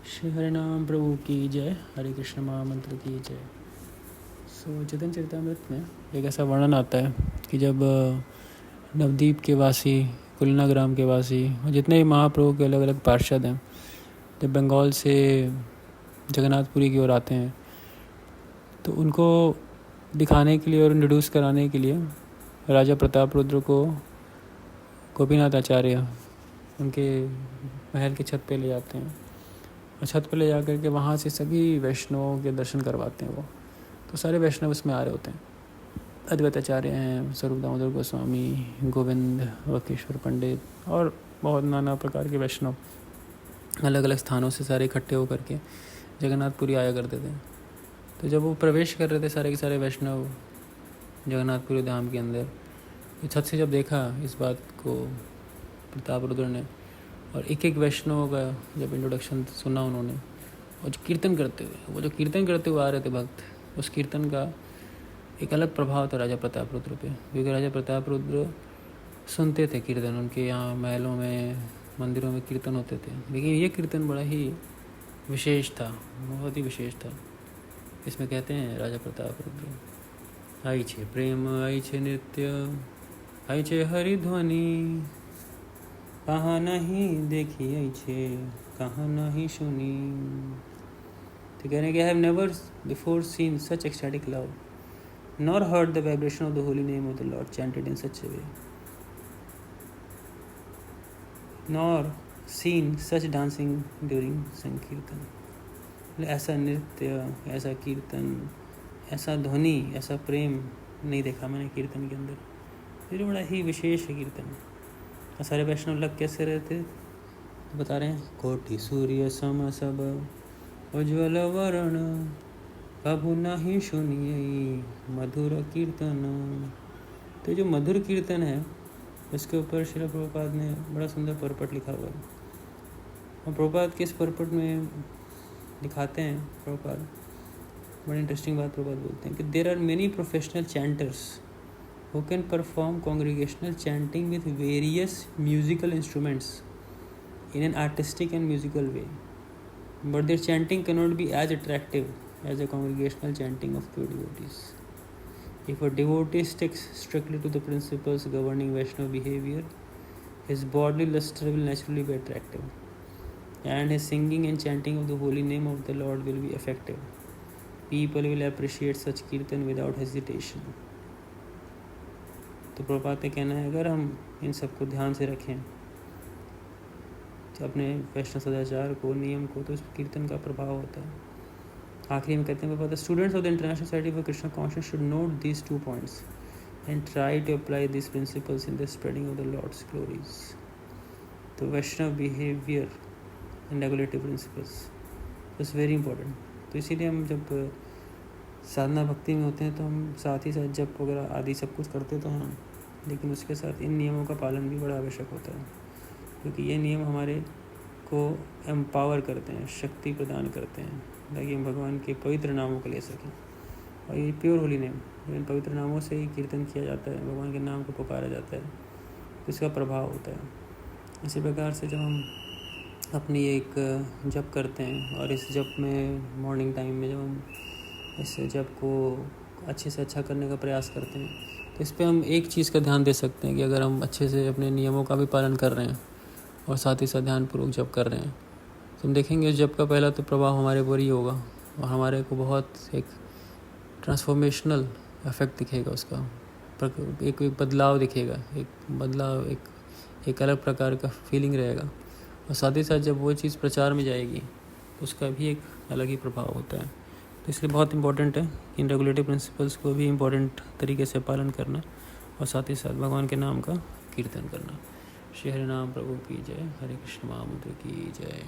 श्री हरि नाम प्रभु की जय, हरे कृष्ण महामंत्र की जय। चैतन्य चरितमृत में एक ऐसा वर्णन आता है कि जब नवद्वीप के वासी, कुलना ग्राम के वासी और जितने भी महाप्रभु के अलग अलग पार्षद हैं, जब बंगाल से जगन्नाथपुरी की ओर आते हैं तो उनको दिखाने के लिए और इंट्रोड्यूस कराने के लिए राजा प्रताप रुद्र को गोपीनाथ आचार्य उनके महल के छत पे ले जाते हैं और छत पे ले जा कर के वहाँ से सभी वैष्णवों के दर्शन करवाते हैं। वो तो सारे वैष्णव उसमें आ रहे होते हैं। अद्वैत आचार्य हैं, स्वरूप दामोदर गोस्वामी, गोविंद वकेश्वर पंडित और बहुत नाना प्रकार के वैष्णव अलग अलग स्थानों से सारे इकट्ठे होकर के जगन्नाथपुरी आया करते थे। तो जब वो प्रवेश कर रहे थे सारे के सारे वैष्णव जगन्नाथपुरी धाम के अंदर, छत से जब देखा इस बात को प्रताप रुद्र ने और एक एक वैष्णव का जब इंट्रोडक्शन सुना उन्होंने, और जो कीर्तन करते हुए आ रहे थे भक्त, उस कीर्तन का एक अलग प्रभाव था राजा प्रताप रुद्र पे, क्योंकि राजा प्रताप रुद्र सुनते थे कीर्तन, उनके यहाँ महलों में मंदिरों में कीर्तन होते थे, लेकिन ये कीर्तन बड़ा ही विशेष था, बहुत ही विशेष था। इसमें कहते हैं राजा प्रताप रुद्र, आई छे प्रेम, आई छे नृत्य, आई छे हरिध्वनि, कहाँ नहीं देखी आई छे, कहाँ नहीं सुनी। तो कहने के, I have never before seen such ecstatic love, nor heard the vibration of the holy name of the Lord chanted in such a way, nor seen such dancing during Sankirtan. ऐसा नृत्य, ऐसा कीर्तन, ऐसा ध्वनि, ऐसा प्रेम नहीं देखा मैंने कीर्तन के अंदर। ये बड़ा ही विशेष है कीर्तन। सारे वैष्णव लग कैसे रहते तो बता रहे हैं, कोटि सूर्य सम सब उज्ज्वल वर्ण, कभू नहीं सुनिए मधुर कीर्तन। तो जो मधुर कीर्तन है उसके ऊपर श्रील प्रभुपाद ने बड़ा सुंदर परपट लिखा हुआ है। और प्रभुपाद के इस परपट में दिखाते हैं, प्रभुपाद बड़ी इंटरेस्टिंग बात प्रभुपाद बोलते हैं कि there are many professional chanters who can perform congregational chanting with various musical instruments in an artistic and musical way, but their chanting cannot be as attractive as a congregational chanting of pure devotees. If a devotee sticks strictly to the principles governing Vaishnava behavior, his bodily luster will naturally be attractive, and his singing and chanting of the holy name of the Lord will be effective. People will appreciate such kirtan without hesitation. तो प्रभुपाद का कहना है, अगर हम इन सबको ध्यान से रखें तो अपने वैष्णव सदाचार को, नियम को, तो उस कीर्तन का प्रभाव होता है। आखिरी में कहते हैं Prabhupada, students of the international society for Krishna conscious should note these 2 points and try to apply this principles in the spreading of the lord's glories. तो Vaishnava behaviour and regulative principles is very important. तो इसीलिए हम जब साधना भक्ति में होते हैं तो हम साथ ही साथ जप वगैरह आदि सब कुछ करते तो हैं, लेकिन उसके साथ इन नियमों का पालन भी बड़ा आवश्यक होता है, क्योंकि ये नियम हमारे को एम्पावर करते हैं, शक्ति प्रदान करते हैं, ताकि हम भगवान के पवित्र नामों को ले सकें। और ये प्योर होली नेम, इन पवित्र नामों से ही कीर्तन किया जाता है, भगवान के नाम को पुकारा जाता है, तो इसका प्रभाव होता है। इसी प्रकार से जब हम अपनी एक जप करते हैं और इस जप में मॉर्निंग टाइम में जब हम इस जप को अच्छे से अच्छा करने का प्रयास करते हैं, तो इस पे हम एक चीज़ का ध्यान दे सकते हैं कि अगर हम अच्छे से अपने नियमों का भी पालन कर रहे हैं और साथ ही साथ ध्यानपूर्वक जप कर रहे हैं, तो हम देखेंगे उस जप का पहला तो प्रभाव हमारे ऊपर ही होगा और हमारे को बहुत एक ट्रांसफॉर्मेशनल इफेक्ट दिखेगा, उसका एक बदलाव दिखेगा, एक अलग प्रकार का फीलिंग रहेगा। और साथ ही साथ जब वो चीज़ प्रचार में जाएगी तो उसका भी एक अलग ही प्रभाव होता है। तो इसलिए बहुत इंपॉर्टेंट है इन रेगुलेटिव प्रिंसिपल्स को भी इम्पोर्टेंट तरीके से पालन करना और साथ ही साथ भगवान के नाम का कीर्तन करना। श्री हरि नाम प्रभु की जय, हरे कृष्ण महामंत्र की जय।